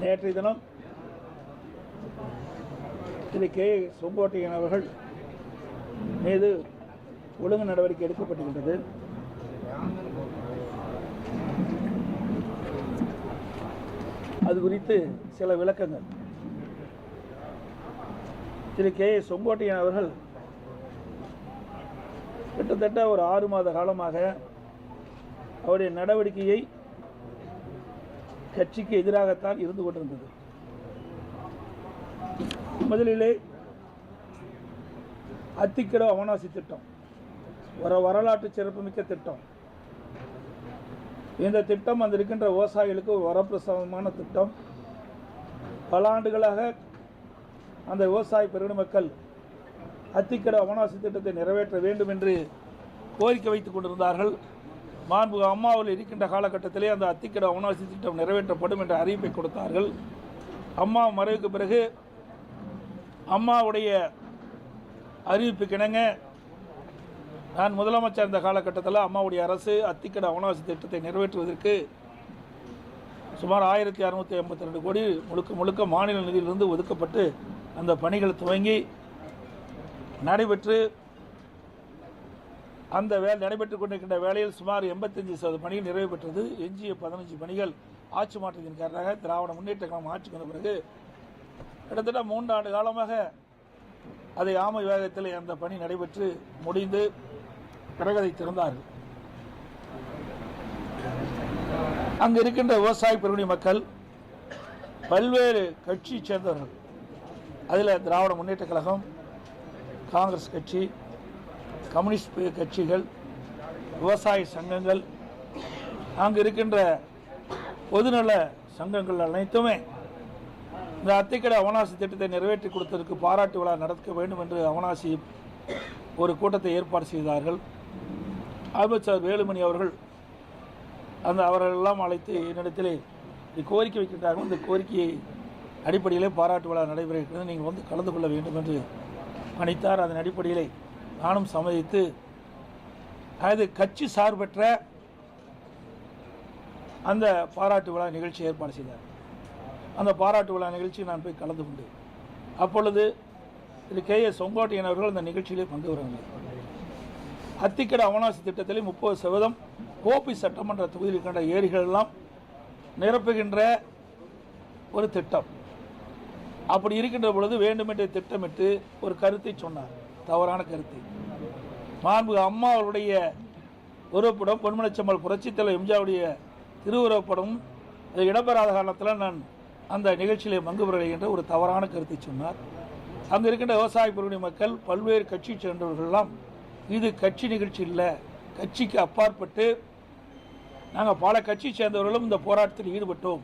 நேற்றைய தினம் திரு கே செங்கோட்டையன் அவர்கள் மீது ஒழுங்கு நடவடிக்கை எடுக்கப்பட்டுள்ளது. அது குறித்து சில விளக்கங்கள். திரு கே செங்கோட்டையன் அவர்கள் கிட்டத்தட்ட ஒரு 6 மாத காலமாக அவருடைய நடவடிக்கையை கட்சிக்கு எதிராகத்தான் இருந்து கொண்டிருந்தது. முதலிலே அத்திக்கட அவனாசி திட்டம் ஒரு வரலாற்று சிறப்புமிக்க திட்டம். இந்த திட்டம் அந்த இருக்கின்ற விவசாயிகளுக்கு ஒரு வரப்பிரசாதமான திட்டம். பல ஆண்டுகளாக அந்த விவசாய பெருமக்கள் அத்திக்கட அவனாசி திட்டத்தை நிறைவேற்ற வேண்டும் என்று கோரிக்கை வைத்துக் கொண்டிருந்தார்கள். மாண்புமிகு அம்மாவில் இருக்கின்ற காலகட்டத்திலே அந்த அத்திக்கட அவனாசி திட்டம் நிறைவேற்றப்படும் என்ற அறிவிப்பை கொடுத்தார்கள். அம்மா மறைவுக்கு பிறகு அம்மாவுடைய அறிவிப்புக்கிணங்க நான் முதலமைச்சர் இருந்த காலகட்டத்தில் அம்மாவுடைய அரசு அத்திக்கட அவனாசி திட்டத்தை நிறைவேற்றுவதற்கு சுமார் 1682 கோடி முழுக்க மாநில நிதியிலிருந்து ஒதுக்கப்பட்டு அந்த பணிகள் துவங்கி நடைபெற்று அந்த நடைபெற்றுக் கொண்டிருக்கின்ற வேளையில் சுமார் 85% பணிகள் நிறைவு பெற்றது. எஞ்சிய 15 பணிகள் ஆட்சி மாற்றத்தின் காரணமாக திராவிட முன்னேற்ற கழகம் ஆட்சிக்கு வந்த பிறகு கிட்டத்தட்ட 3 ஆண்டு காலமாக அதை ஆமை வேகத்தில் அந்த பணி நடைபெற்று முடிந்து பிறகு அதை திறந்தார்கள். அங்கு இருக்கின்ற விவசாய பெருங்குடி மக்கள் பல்வேறு கட்சியை சேர்ந்தவர்கள், அதில் திராவிட முன்னேற்ற கழகம், காங்கிரஸ் கட்சி, கம்யூனிஸ்ட் கட்சிகள், விவசாய சங்கங்கள், அங்கு இருக்கின்ற பொதுநல சங்கங்கள் அனைத்துமே இந்த அத்திக்கட அவனாசி திட்டத்தை நிறைவேற்றி கொடுத்ததற்கு பாராட்டு விழா நடத்த வேண்டும் என்று அவனாசி ஒரு கூட்டத்தை ஏற்பாடு செய்தார்கள். அமைச்சர் வேலுமணி அவர்கள் அவர்களெல்லாம் அழைத்து என்னிடத்திலே கோரிக்கை வைக்கின்றார்கள். இந்த கோரிக்கையை அடிப்படையிலே பாராட்டு விழா நடைபெறுகிறது, நீங்கள் வந்து கலந்து கொள்ள வேண்டும் என்று பணித்தார். அதன் அடிப்படையிலே நானும் சம்மதித்து அது கட்சி சார்பற்ற அந்த பாராட்டு விழா நிகழ்ச்சி ஏற்பாடு செய்தார். அந்த பாராட்டு விழா நிகழ்ச்சியை நான் போய் கலந்து கொண்டேன். அப்பொழுது திரு கே செங்கோட்டையன் அவர்கள் அந்த நிகழ்ச்சியிலே பங்கு வருவாங்க. அத்திக்கட அவனாசி திட்டத்திலே 30% கோபி சட்டமன்ற தொகுதியில் இருக்கின்ற ஏரிகள் எல்லாம் நிரப்புகின்ற ஒரு திட்டம். அப்படி இருக்கின்ற பொழுது வேண்டுமென்றே திட்டமிட்டு ஒரு கருத்தை சொன்னார், தவறான கருத்தை. மாண்புமிகு அம்மா அவருடைய உருவப்படம், பொன்மனச்செம்மல் புரட்சித் தலைவர் எம்ஜிஆருடைய திருவுருவப்படம் அது இடம்பெறாத காரணத்தில் நான் அந்த நிகழ்ச்சியிலே பங்கு பெறவில்லை என்ற ஒரு தவறான கருத்தை சொன்னார். அங்கு இருக்கின்ற விவசாய பெருங்குடி மக்கள், பல்வேறு கட்சி சேர்ந்தவர்களெல்லாம் இது கட்சி நிகழ்ச்சி இல்லை, கட்சிக்கு அப்பாற்பட்டு நாங்கள் பல கட்சி சேர்ந்தவர்களும் இந்த போராட்டத்தில் ஈடுபட்டோம்.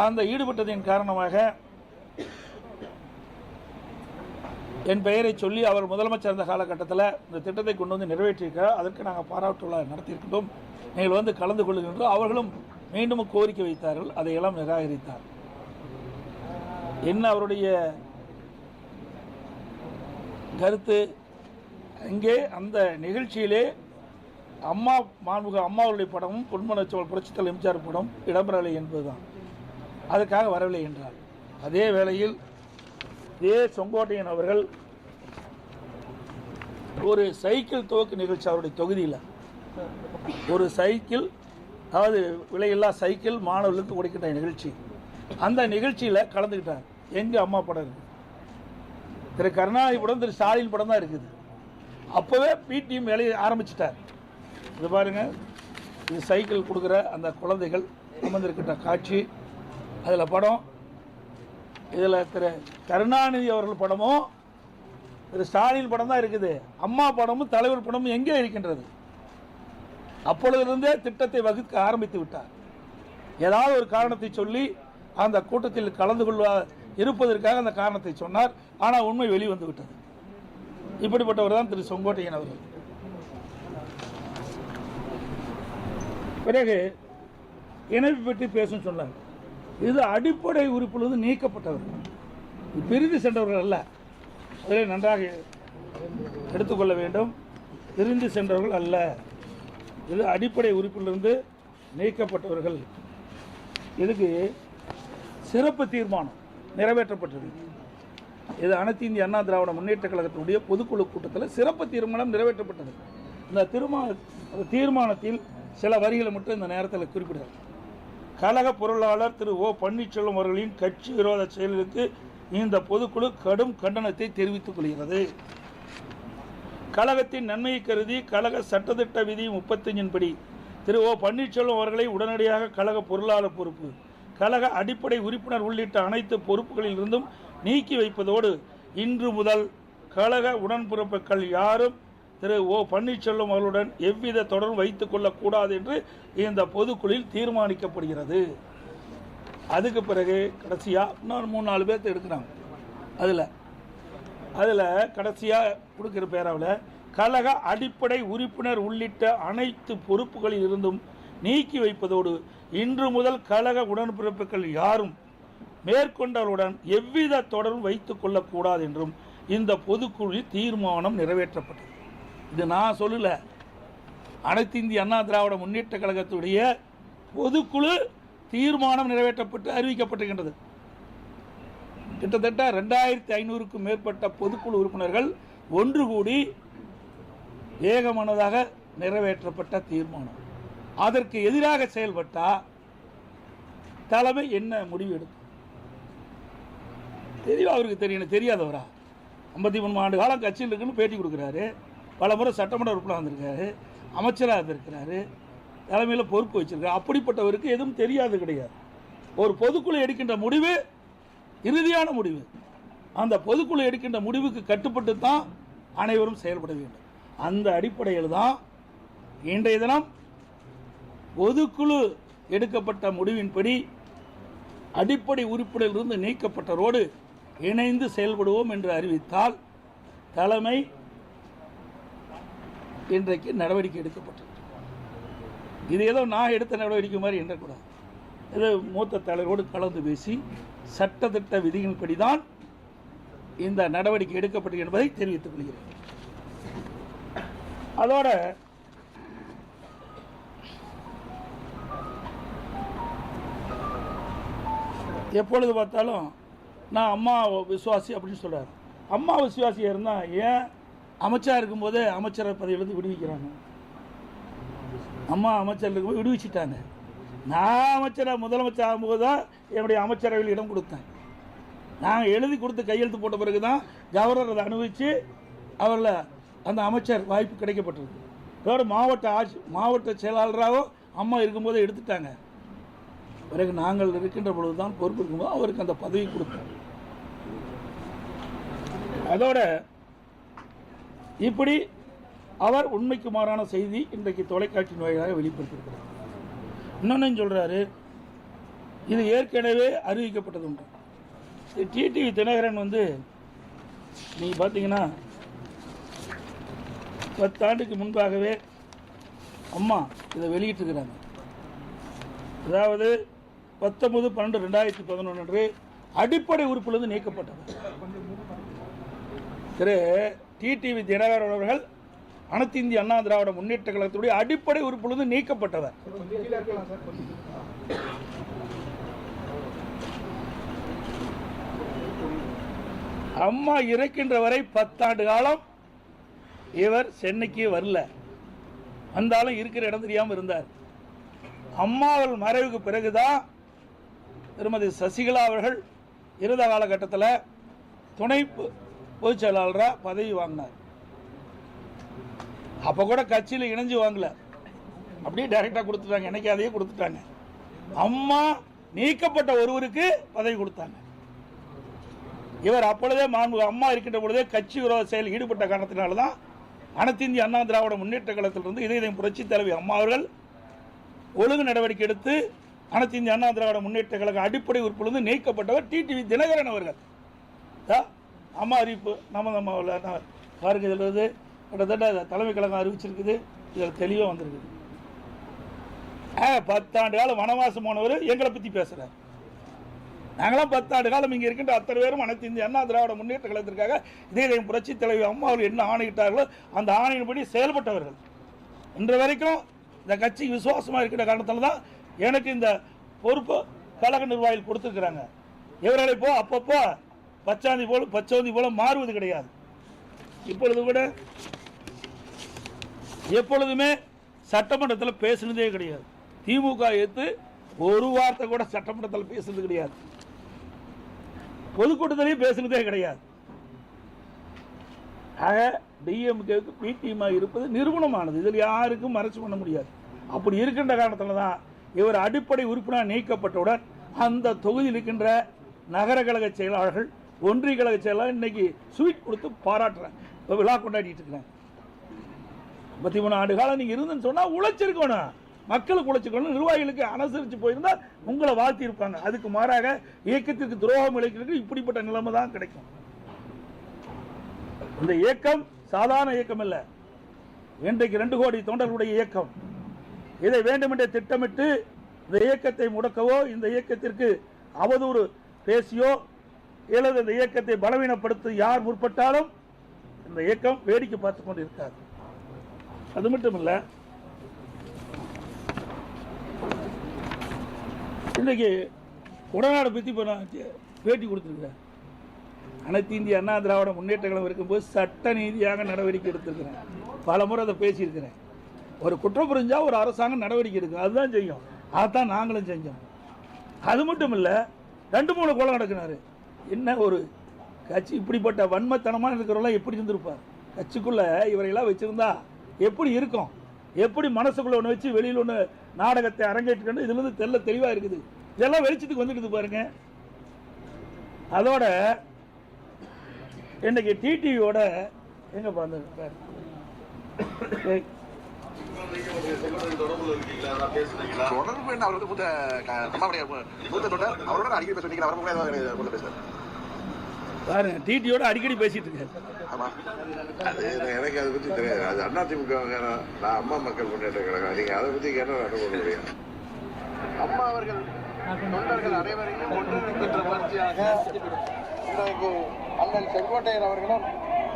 அந்த ஈடுபட்டதின் காரணமாக என் பெயரை சொல்லி அவர் முதலமைச்சர் இருந்த காலகட்டத்தில் இந்த திட்டத்தை கொண்டு வந்து நிறைவேற்றியிருக்கிறார், அதற்கு நாங்கள் பாராட்டு விழா நடத்தியிருக்கின்றோம், நீங்கள் வந்து கலந்து கொள்ளுகின்றோம். அவர்களும் மீண்டும் கோரிக்கை வைத்தார்கள், அதையெல்லாம் நிராகரித்தார். என்ன அவருடைய கருத்து? இங்கே அந்த நிகழ்ச்சியிலே மாண்புமிகு அம்மாவுடைய படமும் பொன்மனச்செம்மல் புரட்சித் தலைவர் எம்ஜிஆர் படம் இடம்பெறவில்லை என்பதுதான். அதுக்காக வரவில்லை என்றார். அதே வேளையில் செங்கோட்டையன் அவர்கள் ஒரு சைக்கிள் துவக்கு நிகழ்ச்சி அவருடைய தொகுதியில் ஒரு சைக்கிள், அதாவது விலையில்லா சைக்கிள் மாணவர்களுக்கு கொடுக்கின்ற நிகழ்ச்சி, அந்த நிகழ்ச்சியில் கலந்துக்கிட்டார். எங்கே அம்மா படம் இருக்குது, திரு கருணாநிதி படம், திரு ஸ்டாலின் படம் தான் இருக்குது. அப்போவே பிடிஎம் வேலையை ஆரம்பிச்சிட்டார். இது பாருங்கள், இது சைக்கிள் கொடுக்குற அந்த குழந்தைகள் அமர்ந்திருக்கின்ற காட்சி, அதில் படம். இதில் திரு கருணாநிதி அவர்கள் படமும் திரு ஸ்டாலின் படம் தான் இருக்குது. அம்மா படமும் தலைவர் படமும் எங்கே இருக்கின்றது? அப்பொழுதிருந்தே திட்டத்தை வகுக்க ஆரம்பித்து விட்டார். ஏதாவது ஒரு காரணத்தை சொல்லி அந்த கூட்டத்தில் கலந்து கொள்ள இருப்பதற்காக அந்த காரணத்தை சொன்னார். ஆனால் உண்மை வெளிவந்து விட்டது. இப்படிப்பட்டவர் தான் திரு செங்கோட்டையன் அவர்கள். பிறகு இணைப்பு பற்றி பேசும் சொன்னார். இது அடிப்படை உறுப்பிலிருந்து நீக்கப்பட்டவர், பிரிந்து சென்றவர்கள் அல்ல. அதில் நன்றாக எடுத்துக்கொள்ள வேண்டும். பிரிந்து சென்றவர்கள் அல்ல, இது அடிப்படை உறுப்பிலிருந்து நீக்கப்பட்டவர்கள். இதுக்கு சிறப்பு தீர்மானம் நிறைவேற்றப்பட்டது. இது அனைத்து இந்திய அண்ணா திராவிட முன்னேற்ற கழகத்தினுடைய பொதுக்குழு கூட்டத்தில் சிறப்பு தீர்மானம் நிறைவேற்றப்பட்டது. இந்த தீர்மானத்தில் சில வரிகளை மட்டும் இந்த நேரத்தில் குறிப்பிடுறார். கழக பொருளாளர் திரு ஓ பன்னீர்செல்வம் அவர்களின் கட்சி விரோத செயலுக்கு இந்த பொதுக்குழு கடும் கண்டனத்தை தெரிவித்துக் கொள்கிறது. கழகத்தின் நன்மையை கருதி கழக சட்டத்திட்ட விதி 35 படி திரு ஓ பன்னீர்செல்வம் அவர்களை உடனடியாக கழக பொருளாளர் பொறுப்பு, கழக அடிப்படை உறுப்பினர் உள்ளிட்ட அனைத்து பொறுப்புகளில் இருந்தும் நீக்கி வைப்பதோடு இன்று முதல் கழக உடன்பிறப்புகள் யாரும் திரு ஓ பன்னீர்செல்வம் அவர்களுடன் எவ்வித தொடர்பு வைத்துக் கொள்ளக்கூடாது என்று இந்த பொதுக்குழுவில் தீர்மானிக்கப்படுகிறது. அதுக்கு பிறகு கடைசியாக இன்னொரு 3-4 பேர்த்து எடுக்கிறாங்க. அதில் கடைசியாக கொடுக்குற பேராவில் கழக அடிப்படை உறுப்பினர் உள்ளிட்ட அனைத்து பொறுப்புகளில் இருந்தும் நீக்கி வைப்பதோடு இன்று முதல் கழக உடன்பிறப்புகள் யாரும் மேற்கொண்டவருடன் எவ்வித தொடர்பும் வைத்துக் கொள்ளக்கூடாது என்றும் இந்த பொதுக்குழுவில் தீர்மானம் நிறைவேற்றப்பட்டது. இது நான் சொல்லல, அனைத்து இந்திய அண்ணா திராவிட முன்னேற்ற கழகத்துடைய பொதுக்குழு தீர்மானம் நிறைவேற்றப்பட்டு அறிவிக்கப்பட்டிருக்கின்றது. கிட்டத்தட்ட 2500க்கும் மேற்பட்ட பொதுக்குழு உறுப்பினர்கள் ஒன்று கூடி ஏகமனதாக நிறைவேற்றப்பட்ட தீர்மானம். அதற்கு எதிராக செயல்பட்டால் தலைமை என்ன முடிவு எடுக்கும்? தெளிவாக அவருக்கு தெரியணும். தெரியாதவரா? 53 ஆண்டு காலம் கட்சியில் இருக்குன்னு பேட்டி கொடுக்குறாரு, பல முறை சட்டமன்ற உறுப்பினர் வந்திருக்காரு, அமைச்சராக இருந்திருக்கிறாரு, தலைமையில் பொறுப்பு வச்சிருக்காரு. அப்படிப்பட்டவருக்கு எதுவும் தெரியாது கிடையாது. ஒரு பொதுக்குழு எடுக்கின்ற முடிவு இறுதியான முடிவு. அந்த பொதுக்குழு எடுக்கின்ற முடிவுக்கு கட்டுப்பட்டு தான் அனைவரும் செயல்பட வேண்டும். அந்த அடிப்படையில் தான் இன்றைய தினம் பொதுக்குழு எடுக்கப்பட்ட முடிவின்படி அடிப்படை உறுப்பினரிலிருந்து நீக்கப்பட்டதோடு இணைந்து செயல்படுவோம் என்று அறிவித்தால் தலைமை இன்றைக்கு நடவடிக்கை எடுக்கப்பட்டது. இது ஏதோ நான் எடுத்த நடவடிக்கை மாதிரி எண்ணக்கூடாது. இது மூத்த தலைவரோடு கலந்து பேசி சட்டத்திட்ட விதிகளின்படி தான் இந்த நடவடிக்கை எடுக்கப்பட்டது என்பதை தெரிவித்துக் கொள்கிறேன். அதோட எப்பொழுது பார்த்தாலும் நான் அம்மா விசுவாசி அப்படின்னு சொல்கிறார். அம்மா விசுவாசியாக இருந்தால் ஏன் அமைச்சராக இருக்கும்போதே அமைச்சர் பதவியிலிருந்து விடுவிக்கிறாங்க? அம்மா அமைச்சர் இருக்கும்போது விடுவிச்சிட்டாங்க. நான் அமைச்சராக முதலமைச்சர் ஆகும்போது தான் என்னுடைய அமைச்சரவையில் இடம் கொடுத்தேன். நாங்கள் எழுதி கொடுத்து கையெழுத்து போட்ட பிறகு தான் கவர்னர் அதை அனுபவித்து அவரில் அந்த அமைச்சர் வாய்ப்பு கிடைக்கப்பட்டிருக்கு. இதோட மாவட்ட செயலாளராக அம்மா இருக்கும்போதே எடுத்துட்டாங்க. பிறகு நாங்கள் இருக்கின்ற பொழுது தான் பொறுப்பு இருக்கும்போது அவருக்கு அந்த பதவி கொடுத்தோம். அதோட இப்படி அவர் உண்மைக்கு மாறான செய்தி இன்றைக்கு தொலைக்காட்சி வாயிலாக வெளிப்படுத்தியிருக்கிறார். இன்னொன்னு சொல்றாரு, இது ஏற்கனவே அறிவிக்கப்பட்டது உண்டு. டிடிவி தினகரன் நீ பார்த்தீங்கன்னா 10 ஆண்டுக்கு முன்பாகவே அம்மா இதை வெளியிட்டிருக்கிறாங்க. அதாவது 19/12/2011 அன்று அடிப்படை உறுப்பிலிருந்து நீக்கப்பட்டவர் திரு டிடிவி தினகரன் அவர்கள் அனைத்து இந்திய அண்ணா திராவிட முன்னேற்ற கழகத்துடைய அடிப்படை உறுப்பிலிருந்து நீக்கப்பட்டவர். அம்மா இறக்கின்ற வரை 10 ஆண்டு காலம் இவர் சென்னைக்கு வரல. வந்தாலும் இருக்கிற இடம் தெரியாமல் இருந்தார். அம்மாவள் மறைவுக்கு பிறகுதான் திருமதி சசிகலா அவர்கள் இறுத காலகட்டத்தில் துணை பொதுச் செயலாளராக பதவி வாங்கினார். அப்போ கூட கட்சியில் இணைஞ்சு வாங்கல, அப்படியே டைரக்டாக கொடுத்துட்டாங்க. எனக்கு அதையே கொடுத்துட்டாங்க. அம்மா நீக்கப்பட்ட ஒருவருக்கு பதவி கொடுத்தாங்க. இவர் அப்பொழுதே அம்மா இருக்கின்ற பொழுதே கட்சி விரோத செயல் ஈடுபட்ட காரணத்தினால்தான் அனைத்து இந்திய அண்ணா திராவிட முன்னேற்ற கழகத்திலிருந்து இதயம் புரட்சி தலைவி அம்மா அவர்கள் ஒழுங்கு நடவடிக்கை எடுத்து அனைத்து இந்திய அண்ணா திராவிட முன்னேற்ற கழக அடிப்படை உறுப்பிலிருந்து நீக்கப்பட்டவர் டிடிவி தினகரன் அவர்கள். அம்மா அறிவிப்பு நம்ம பாருங்க, இதில் கிட்டத்தட்ட தலைமை கழகம் அறிவிச்சிருக்குது. இதில் தெளிவாக வந்திருக்குது. 10 ஆண்டு காலம் வனவாசம் போனவர் எங்களை பற்றி பேசுகிறார். நாங்களாம் 10 ஆண்டு காலம் இங்கே இருக்கின்ற அத்தனை பேரும் அனைத்து இந்திய அண்ணா திராவிட முன்னேற்ற கழகத்திற்காக இதயம் புரட்சி தலைவி அம்மா அவர்கள் என்ன ஆணையிட்டார்களோ அந்த ஆணையின்படி செயல்பட்டவர்கள். இன்று வரைக்கும் இந்த கட்சி விசுவாசமாக இருக்கிற காரணத்தால் தான் எனக்கு இந்த பொறுப்பு கழக நிர்வாகிகள் கொடுத்துருக்குறாங்க. இவர்களை போ அப்பப்போ பச்சோந்தி போல மாறுவது கிடையாது. இப்பொழுது கூட எப்பொழுதுமே சட்டமன்றத்தில் பேசுனதே கிடையாது. திமுக எடுத்து ஒரு வார்த்தை கூட சட்டமன்றத்தில் பேசுனது கிடையாது. பொதுக்கூட்டத்திலையும் பேசுனதே கிடையாது. ஆக டிஎம்கேக்கு பிடிஎம்மா இருப்பது நிறுவனமானது. இதில் யாருக்கும் மறைச்சு பண்ண முடியாது. அப்படி இருக்கின்ற காரணத்தில் தான் இவர் அடிப்படை உறுப்பினர் நீக்கப்பட்டவுடன் அந்த தொகுதியில் இருக்கின்ற நகர கழக செயலாளர்கள், ஒன்றிய கழக செயலாளர் இன்னைக்கு ஸ்வீட் கொடுத்து பாராட்டுறாங்க, விழா கொண்டாடிட்டு இருக்கிறாங்க. 53 ஆண்டு காலம் நீங்க இருந்துன்னு சொன்னா உழைச்சிருக்கணும், மக்களுக்கு உழைச்சிருக்கணும், நிர்வாகிகளுக்கு அனுசரித்து போயிருந்தா உங்களை வாழ்த்தி இருப்பாங்க. அதுக்கு மாறாக இயக்கத்திற்கு துரோகம் இழைக்கிறதுக்கு இப்படிப்பட்ட நிலைமை தான் கிடைக்கும். இந்த இயக்கம் சாதாரண இயக்கம் அல்ல, இன்றைக்கு 2 கோடி தொண்டர்களுடைய இயக்கம். இதை வேண்டுமென்றே திட்டமிட்டு இந்த இயக்கத்தை முடக்கவோ, இந்த இயக்கத்திற்கு அவதூறு பேசியோ அல்லது இந்த இயக்கத்தை பலவீனப்படுத்த யார் முற்பட்டாலும் இந்த இயக்கம் வேடிக்கை பார்த்து கொண்டு இருக்காது. அது மட்டும் இல்ல, இன்றைக்கு உடனாடு பற்றி பேட்டி கொடுத்துருக்கிறேன். அனைத்து இந்திய அண்ணா திராவிட முன்னேற்ற கழகம் இருக்கும்போது சட்ட நீதியாக நடவடிக்கை எடுத்திருக்கிறேன். பல முறை அதை பேசியிருக்கிறேன். ஒரு குற்றம் புரிஞ்சா ஒரு அரசாங்கம் நடவடிக்கை எடுக்கும், அதுதான் செய்யும். அதான் நாங்களும் செஞ்சோம். அது மட்டும் இல்லை, 2-3 கொலை நடக்கினாரு. என்ன ஒரு கட்சி இப்படிப்பட்ட வன்மத்தனமாக இருக்கிறவங்களாம் எப்படி இருந்திருப்பார்? கட்சிக்குள்ள இவரையெல்லாம் வச்சிருந்தா எப்படி இருக்கும்? எப்படி மனசுக்குள்ள ஒன்று வச்சு வெளியில் ஒன்று நாடகத்தை அரங்கேற்றுக்கணும்? இதுல இருந்து தெல்ல தெளிவாக இருக்குது. இதெல்லாம் வெளிச்சத்துக்கு வந்துட்டு பாருங்க. அதோட இன்னைக்கு டிடிவியோட எங்க பாருங்க, தொடர்பு என்ன? அவருக்கு மூத்த தொண்டர் அவரோட அடிக்கடி பேசுறீங்க, பாருங்க, டிடியோட அடிக்கடி பேசிட்டு இருக்காரு. எனக்கு அதை பத்தி தெரியாது. அது அதிமுக, நான் அம்மா மக்கள் முன்னேற்ற கழகம். நீங்க அதை பத்தி கேட்டா நடக்க முடியும். அம்மா அவர்கள் தொண்டர்கள் அனைவரையும் ஒன்றிணைக்கின்ற முயற்சியாக இன்றைக்கு அண்ணன் செங்கோட்டையன் அவர்களும்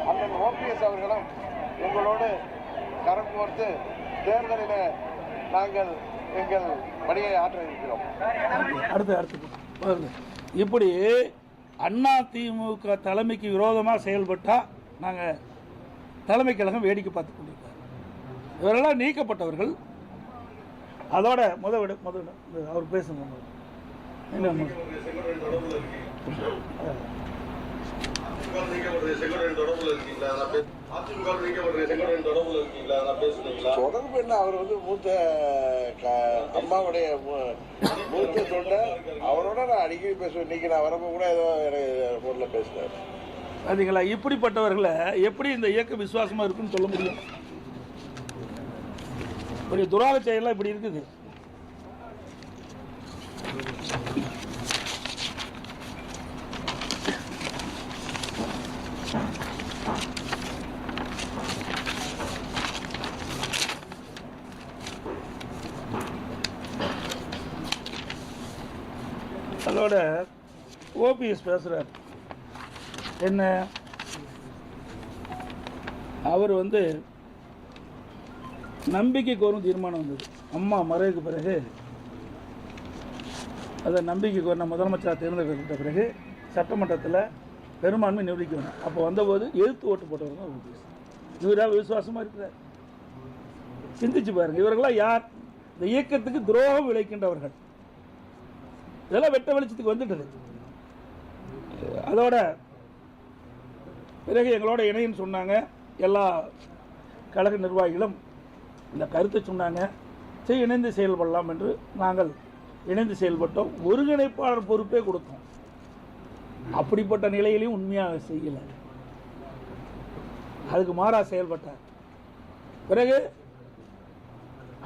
அண்ணன் ஓபிஎஸ் அவர்களும் எங்களோடு கரம் கோர்த்து தேர்தலில் நாங்கள் எங்கள் பணியை ஆற்ற இருக்கிறோம். அடுத்து இப்படி அதிமுக தலைமைக்கு விரோதமாக செயல்பட்டால் நாங்கள் தலைமை கழகம் வேடிக்கை பார்த்து கொண்டிருக்கார். இவரெல்லாம் நீக்கப்பட்டவர்கள். அதோட முதல் அவர் பேசுங்க. தொடர்பு என்ன? அவர் மூத்த அம்மாவுடைய மூத்த தொண்டர், அவரோட நான் அடிக்கடி பேசுவேன். இன்னைக்கு நான் வரப்போ கூட ஏதோ எனக்கு போன்ல பேசுறாரு. அதுங்களா, இப்படிப்பட்டவர்களை எப்படி இந்த இயக்க விசுவாசமா இருக்குன்னு சொல்ல முடியும்? ஒரு துராக செயலாம் இப்படி இருக்குது. அதோட ஓபிஎஸ் பேசுறார். என்ன, அவர் நம்பிக்கை கோரும் தீர்மானம் வந்தது. அம்மா மறைவுக்கு பிறகு அதை நம்பிக்கை கோரின முதலமைச்சராக தேர்ந்தெடுக்கப்பட்ட பிறகு சட்டமன்றத்தில் பெரும்பான்மை நிரூபிக்கணும். அப்போ வந்தபோது எதிர்த்து ஓட்டு போட்டவர் தான் ஓபிஎஸ். இவராக விசுவாசமாக இருக்கிறார். சிந்திச்சு பாருங்க, இவர்களாம் யார்? இந்த இயக்கத்துக்கு துரோகம் விளைக்கின்றவர்கள். இதெல்லாம் வெட்ட வெளிச்சத்துக்கு வந்துட்டது. அதோட பிறகு எங்களோட இணைன்னு சொன்னாங்க. எல்லா கழக நிர்வாகிகளும் இந்த கருத்தை சொன்னாங்க. சரி, இணைந்து செயல்படலாம் என்று நாங்கள் இணைந்து செயல்பட்டோம். ஒருங்கிணைப்பாளர் பொறுப்பே கொடுத்தோம். அப்படிப்பட்ட நிலையிலையும் உண்மையாக செய்யலை. அதுக்கு மாறா செயல்பட்டார். பிறகு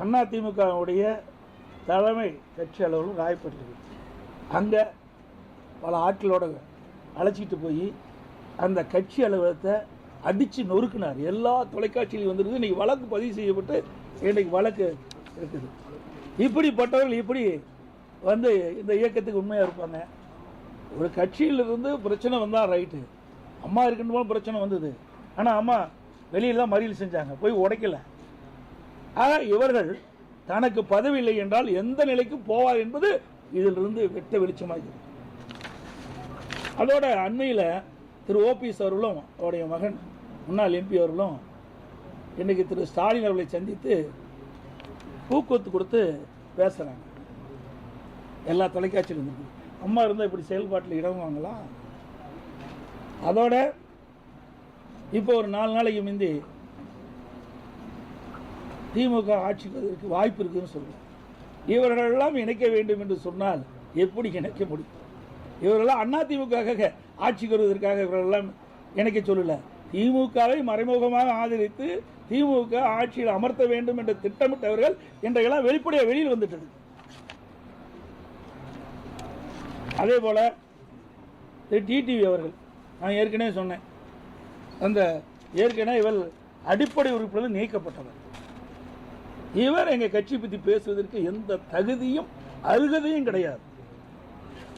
அதிமுகவுடைய தலைமை கட்சி அளவில் காயப்பட்டிருக்கு. அங்கே பல ஆட்களோட அழைச்சிட்டு போய் அந்த கட்சி அலுவலகத்தை அடித்து நொறுக்கினார். எல்லா தொலைக்காட்சியிலையும் வந்துருக்கு. இன்றைக்கி வழக்கு பதிவு செய்யப்பட்டு இன்றைக்கு வழக்கு இருக்குது. இப்படிப்பட்டவர்கள் இப்படி இந்த இயக்கத்துக்கு உண்மையாக இருப்பாங்க. ஒரு கட்சியிலிருந்து பிரச்சனை வந்தால் ரைட்டு. அம்மா இருக்குன்னு போல பிரச்சனை வந்தது. ஆனால் அம்மா வெளியெல்லாம் மறியல் செஞ்சாங்க, போய் உடைக்கலை. ஆக இவர்கள் தனக்கு பதவி இல்லை என்றால் எந்த நிலைக்கும் போவார் என்பது இதிலிருந்து வெட்ட வெளிச்சமாகிறது. அதோட அண்மையில் திரு ஓபிஎஸ் அவர்களும் அவருடைய மகன் முன்னாள் எம்பி அவர்களும் இன்றைக்கி திரு ஸ்டாலின் அவர்களை சந்தித்து ஊக்குவித்து கொடுத்து பேசுகிறாங்க. எல்லா தொலைக்காட்சியிலும் இருக்கு. அம்மா இருந்தால் இப்படி செயல்பாட்டில் இடங்குவாங்களா? அதோட இப்போ ஒரு 4 நாளைக்கு முந்தி திமுக ஆட்சிக்கு வருவதற்கு வாய்ப்பு இருக்குதுன்னு சொல்லுவோம். இவர்களெல்லாம் இணைக்க வேண்டும் என்று சொன்னால் எப்படி இணைக்க முடியும்? இவர்களெல்லாம் அதிமுக ஆட்சிக்கு வருவதற்காக இவர்களெல்லாம் இணைக்க சொல்லல. திமுகவை மறைமுகமாக ஆதரித்து திமுக ஆட்சியில் அமர்த்த வேண்டும் என்று திட்டமிட்டவர்கள் இன்றையெல்லாம் வெளிப்படையாக வெளியில் வந்துட்டது. அதே போல டிடிவி அவர்கள், நான் ஏற்கனவே சொன்னேன், அந்த ஏற்கனவே இவர் அடிப்படை உறுப்பினர் நீக்கப்பட்டவர். இவர் எங்கள் கட்சி பற்றி பேசுவதற்கு எந்த தகுதியும் அருகதையும் கிடையாது.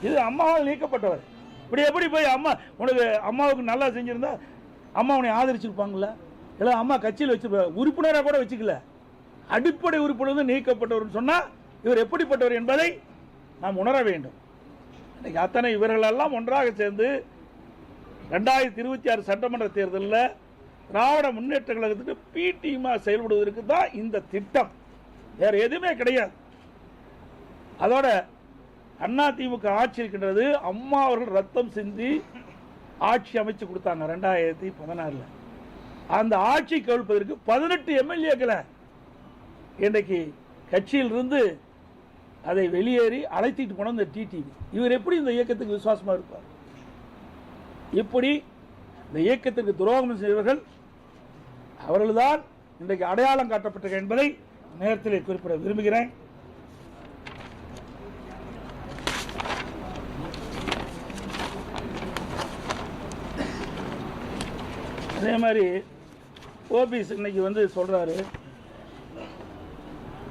இது அம்மாவால் நீக்கப்பட்டவர். இப்படி எப்படி போய் அம்மா உனக்கு அம்மாவுக்கு நல்லா செஞ்சிருந்தா அம்மா உன்னை ஆதரிச்சிருப்பாங்களா? இல்லை அம்மா கட்சியில் வச்சிருப்ப உறுப்பினராக கூட வச்சுக்கல. அடிப்படை உறுப்பினர் நீக்கப்பட்டவர் சொன்னால் இவர் எப்படிப்பட்டவர் என்பதை நாம் உணர வேண்டும். இன்னைக்கு அத்தனை இவர்களெல்லாம் ஒன்றாக சேர்ந்து 2026 சட்டமன்ற தேர்தலில் திராவிட முன்னேற்ற கழகத்துக்கு பிடிஎம்மாக செயல்படுவதற்கு தான் இந்த திட்டம், வேற எதுவுமே கிடையாது. அதோட அதிமுக ஆட்சி இருக்கின்றது. அம்மா அவர்கள் ரத்தம் சிந்தி ஆட்சி அமைச்சு கொடுத்தாங்க 2016. அந்த ஆட்சி கவிழ்ப்பதற்கு 18 எம்எல்ஏக்களை இன்றைக்கு கட்சியிலிருந்து அதை வெளியேறி அழைத்திட்டு போன இந்த டிடிவி, இவர் எப்படி இந்த இயக்கத்துக்கு விசுவாசமாக இருப்பார்? இப்படி இந்த இயக்கத்திற்கு துரோகம் செய்தவர்கள் அவர்கள்தான் இன்றைக்கு அடையாளம் காட்டப்பட்டிருக்க என்பதை நேரத்தில் குறிப்பிட விரும்புகிறேன். அதே மாதிரி ஓபிஎஸ் இன்னைக்கு சொல்றாரு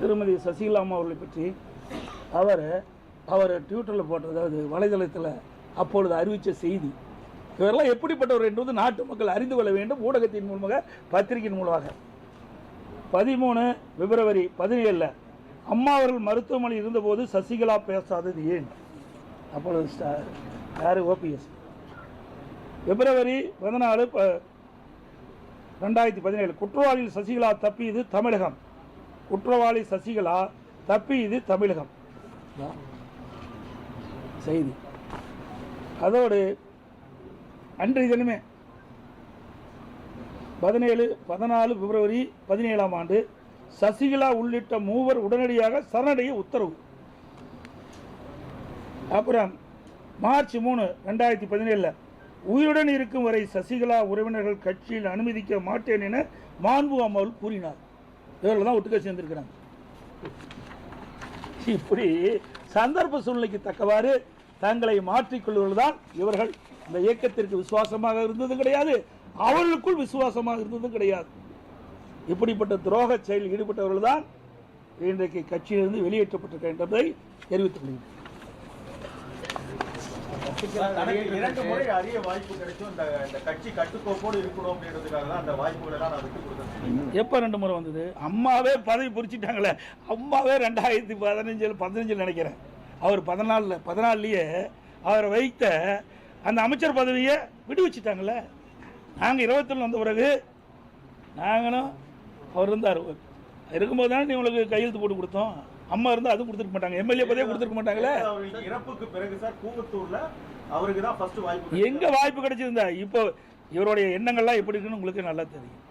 திருமதி சசிகலா அம்மா அவர்களை பற்றி. அவர் ட்விட்டரில் போட்ட, அதாவது வலைதளத்தில் அப்பொழுது அறிவித்த செய்தி, இவரெல்லாம் எப்படிப்பட்டவர் என்பது நாட்டு மக்கள் அறிந்து கொள்ள வேண்டும். ஊடகத்தின் மூலமாக, பத்திரிகையின் மூலமாக 13 பிப்ரவரி 17 அம்மா அவர்கள் மருத்துவமனை இருந்தபோது சசிகலா பேசாதது ஏன்? அப்பொழுது யார்? ஓபிஎஸ். பிப்ரவரி 14 2017 குற்றவாளி சசிகலா தப்பியது தமிழகம். குற்றவாளி சசிகலா தப்பியது தமிழகம் செய்தி. அதோடு அன்றைய தினமே 14 பிப்ரவரி 17 சசிகலா உள்ளிட்ட 3 உடனடியாக சரணடைய உத்தரவு. அப்புறம் மார்ச் 3 2017 உயிருடன் இருக்கும் வரை சசிகலா உறவினர்கள் கட்சியில் அனுமதிக்க மாட்டேன் என மாண்பு அம்மாவில் கூறினார். இவர்கள் தான் ஒட்டுக்க சேர்ந்திருக்கிறாங்க. இப்படி சந்தர்ப்ப சூழ்நிலைக்கு தக்கவாறு தங்களை மாற்றிக்கொள்வதுதான் இவர்கள். இந்த இயக்கத்திற்கு விசுவாசமாக இருந்ததும் கிடையாது, அவர்களுக்குள் விசுவாசமாக இருந்ததும் கிடையாது. இப்படிப்பட்ட துரோக செயலில் ஈடுபட்டவர்கள் தான் இன்றைக்கு கட்சியிலிருந்து வெளியேற்றப்பட்டிருக்க என்பதை தெரிவித்துக் கொள்கிறேன். 2 முறை அறிய வாய்ப்பு கிடைக்கும். இந்த கட்சி கட்டுக்கோப்போடு இருக்கணும் அப்படின்றதுக்காக தான் அந்த வாய்ப்புகளை எல்லாம் நான் விட்டு கொடுத்தேன். எப்போ 2 முறை வந்தது? அம்மாவே பதவி பொறிச்சிட்டாங்களே. அம்மாவே 2015 நினைக்கிறேன். அவர் 14 அவரை வைத்த அந்த அமைச்சர் பதவியை விடுவிச்சிட்டாங்களே. நாங்கள் 21 வந்த பிறகு நாங்களும் அவர் இருந்தார் இருக்கும்போது தானே உங்களுக்கு கையெழுத்து போட்டு கொடுத்தோம். அம்மா இருந்தால் அதுவும் கொடுத்துருக்க மாட்டாங்க, எம்எல்ஏ பதவியே கொடுத்துருக்க மாட்டாங்களே. இறப்புக்கு பிறகு சார் கூவத்தூர்ல அவருக்கு தான் ஃபர்ஸ்ட் வாய்ப்பு. எங்க வாய்ப்பு கிடைச்சிருந்தா? இப்போ இவருடைய எண்ணங்கள்லாம் எப்படி இருக்குன்னு உங்களுக்கு நல்லா தெரியும்.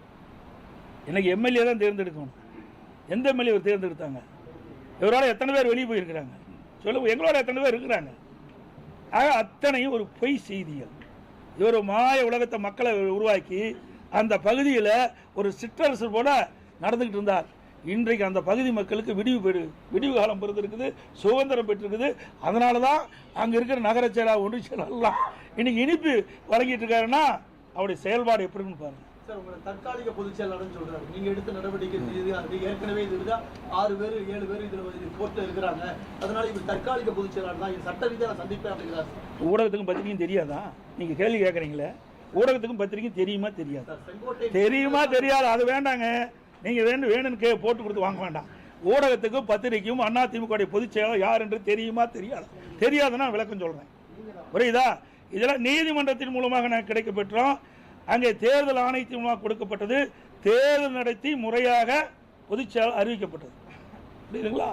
எனக்கு எம்எல்ஏ தான் தேர்ந்தெடுக்கணும். எந்த எம்எல்ஏ தேர்ந்தெடுத்தாங்க? இவரோட எத்தனை பேர் வெளியே போயிருக்கிறாங்க சொல்லுங்க. எங்களோட எத்தனை பேர் இருக்கிறாங்க? ஆக அத்தனையும் ஒரு பொய் செய்திகள். இவர் மாய உலகத்தை மக்களை உருவாக்கி அந்த பகுதியில் ஒரு சிற்றரசு போல நடந்துக்கிட்டு இருந்தார். இன்றைக்கு அந்த பகுதி மக்களுக்கு விடிவு காலம் பிறந்திருக்குது, சுதந்திரம் பெற்றிருக்குது. அதனால தான் அங்கே இருக்கிற நகர செயலாளர், ஒன்றிய செயலாளர்லாம் இன்னைக்கு இனிப்பு வழங்கிட்டு இருக்காருன்னா அவருடைய செயல்பாடு எப்படின்னு பாருங்க. சார், உங்களை தற்காலிக பொதுச் செயலாளர்னு சொல்றாரு. நீங்க எடுத்த நடவடிக்கை ஏற்கனவே இதுதான் 6 பேர் 7 பேர் இதுல கோர்ட்ல இருக்கிறாங்க. அதனால இவர் தற்காலிக பொதுச் செயலாளர் தான், இது சட்ட ரீதியாக சந்திப்பேன் அப்படிங்கிறார். ஊடகத்துக்கும் பத்திரிக்கையும் தெரியாதா? நீங்க கேள்வி கேட்குறீங்களே. ஊடகத்துக்கும் பத்திரிக்கையும் தெரியுமா தெரியாது? தெரியுமா தெரியாது? அது வேண்டாங்க. நீங்கள் வேணும்னு போட்டு கொடுத்து வாங்க வேண்டாம். ஊடகத்துக்கும் பத்திரிக்கையும் அதிமுக பொதுச் செயலாளர் யார் என்று தெரியுமா தெரியாது? தெரியாதுன்னா விளக்கம் சொல்கிறேன். புரியுதா? இதெல்லாம் நீதிமன்றத்தின் மூலமாக நாங்கள் கிடைக்க பெற்றோம். அங்கே தேர்தல் ஆணையத்தின் மூலமாக கொடுக்கப்பட்டது. தேர்தல் நடத்தி முறையாக பொதுச்செயலாளர் அறிவிக்கப்பட்டது. புரியுதுங்களா?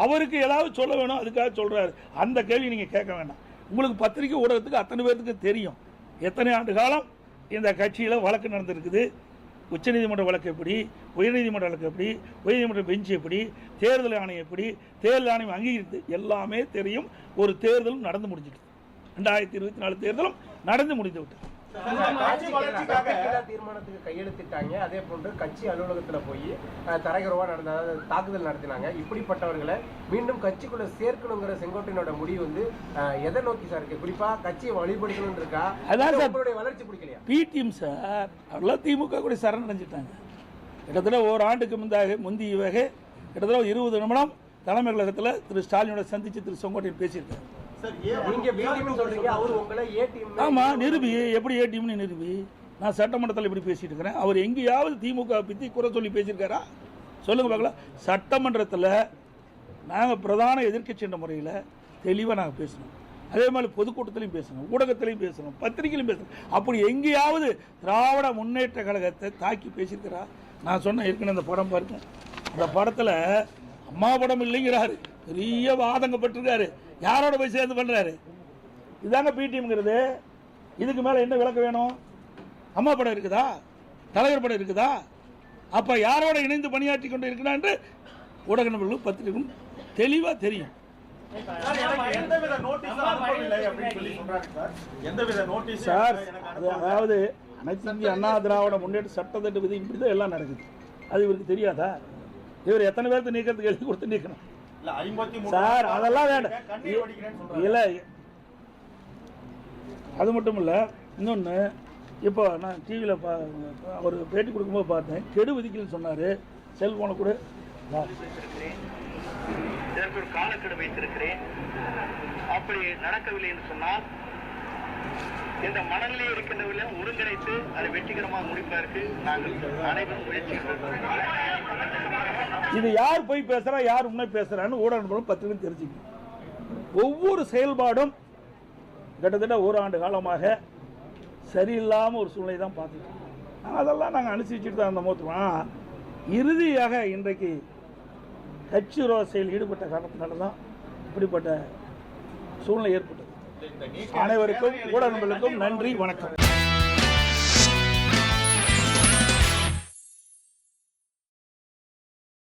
அவருக்கு ஏதாவது சொல்ல வேணும், அதுக்காக சொல்கிறாரு. அந்த கேள்வி நீங்கள் கேட்க வேண்டாம். உங்களுக்கு பத்திரிகை ஊடகத்துக்கு அத்தனை பேருக்கு தெரியும் எத்தனை ஆண்டு காலம் இந்த கட்சியில் வழக்கு நடந்திருக்குது. உச்சநீதிமன்ற வழக்கு எப்படி, உயர்நீதிமன்ற வழக்கு எப்படி, உயர்நீதிமன்ற பெஞ்ச் எப்படி, தேர்தல் ஆணையம் எப்படி, தேர்தல் ஆணையம் அங்கீகரித்து எல்லாமே தெரியும். ஒரு தேர்தலும் நடந்து முடிஞ்சிட்டு, 2024 தேர்தலும் நடந்து முடிந்து விட்டது. தீர்மானத்துக்கு கையெழுத்திட்டாங்க. அதே போன்று கட்சி அலுவலகத்துல போய் தரைகுறவா தாக்குதல் நடத்தினாங்க. இப்படிப்பட்டவர்களை மீண்டும் கட்சிக்குள்ள சேர்க்கணுங்கிற செங்கோட்டையனோட முடிவு வந்து எதை நோக்கி சார் இருக்கு? குறிப்பா கட்சியை வழிபடுத்தணும் இருக்கா? அதான் உங்களுடைய வளர்ச்சி பிடிக்கலையா? பிடிஎம் சார் அவெல்லாம் திமுக கூட சரணடைஞ்சிட்டாங்க. கிட்டத்தட்ட ஓராண்டுக்கு முந்தைய கிட்டத்தட்ட 20 நிமிடம் தலைமை கழகத்தில் திரு ஸ்டாலினோட சந்திச்சு திரு செங்கோட்டையன் பேசியிருக்காரு. ஆமா, நிரூபி. எப்படி ஏ டீம்னு நிரூபி? நான் சட்டமன்றத்தில் இப்படி பேசிட்டு இருக்கிறேன். அவர் எங்கேயாவது திமுக பற்றி குறை சொல்லி பேசியிருக்காரா? சொல்லுங்க பார்க்கலாம். சட்டமன்றத்தில் நாங்கள் பிரதான எதிர்க்கட்சி என்ற முறையில் தெளிவாக நாங்கள் பேசணும். அதே மாதிரி பொதுக்கூட்டத்திலையும் பேசணும், ஊடகத்திலையும் பேசணும், பத்திரிகையிலையும் பேசணும். அப்படி எங்கேயாவது திராவிட முன்னேற்ற கழகத்தை தாக்கி பேசியிருக்கிறா? நான் சொன்ன ஏற்கனவே அந்த படம் பாருங்க. அந்த படத்தில் அம்மா படம் இல்லைங்கிறாரு, பெரிய வாதங்கப்பட்டிருக்காரு. யாரோட போய் சேர்ந்து பண்றாரு? இதாங்க பிடிஎம்ங்கிறது. இதுக்கு மேல என்ன விளக்கம் வேணும்? அம்மா படம் இருக்குதா? தலைவர் படம் இருக்குதா? அப்ப யாரோட இணைந்து பணியாற்றி கொண்டு இருக்கிறான் என்று ஊடக நண்பர்களும் பத்திரிகைகளும் தெளிவா தெரியும். சார், அதாவது அனைத்து இந்திய அண்ணா திராவிட முன்னேற்ற சட்டத்திட்ட விதி இப்படிதான் எல்லாம் நடக்குது. அது இவருக்கு தெரியாதா? இவர் எத்தனை பேர்த்து நீக்கிறதுக்கு எழுதி கொடுத்து நீக்கணும் சார்? அதெல்லாம் வேண்டாம். இல்லை, அது மட்டும் இல்லை. இன்னொன்று, இப்போ நான் டிவியில் ஒரு பேட்டி கொடுக்கும்போது பார்த்தேன். கெடு விதிக்கலன்னு சொன்னார். செல்போனை கூட இதற்கு ஒரு காலக்கெடு வைத்திருக்கிறேன். அப்படி நடக்கவில்லை என்று சொன்னால் இந்த மனநிலையில் இருக்கின்றவர்கள ஒருங்கிணைத்து அதை வெற்றிகரமாக முடிப்பதற்கு நாங்கள் அனைவரும் முயற்சி. இது யார் போய் பேசுறா, யார் உண்மை பேசுறான்னு ஊடக நண்பர்களும் பத்திரிகை தெரிஞ்சுக்கணும். ஒவ்வொரு செயல்பாடும் கிட்டத்தட்ட ஒரு ஆண்டு காலமாக சரியில்லாமல் ஒரு சூழ்நிலை தான் பார்த்துட்டு இருக்கோம். அதெல்லாம் நாங்கள் அனுசரிச்சுட்டு தான் இருந்தோம். இறுதியாக இன்றைக்கு கட்சி விரோத செயல் ஈடுபட்ட காரணத்தினால தான் இப்படிப்பட்ட சூழ்நிலை ஏற்பட்டது. அனைவருக்கும் ஊடக நண்பர்களுக்கும் நன்றி, வணக்கம்.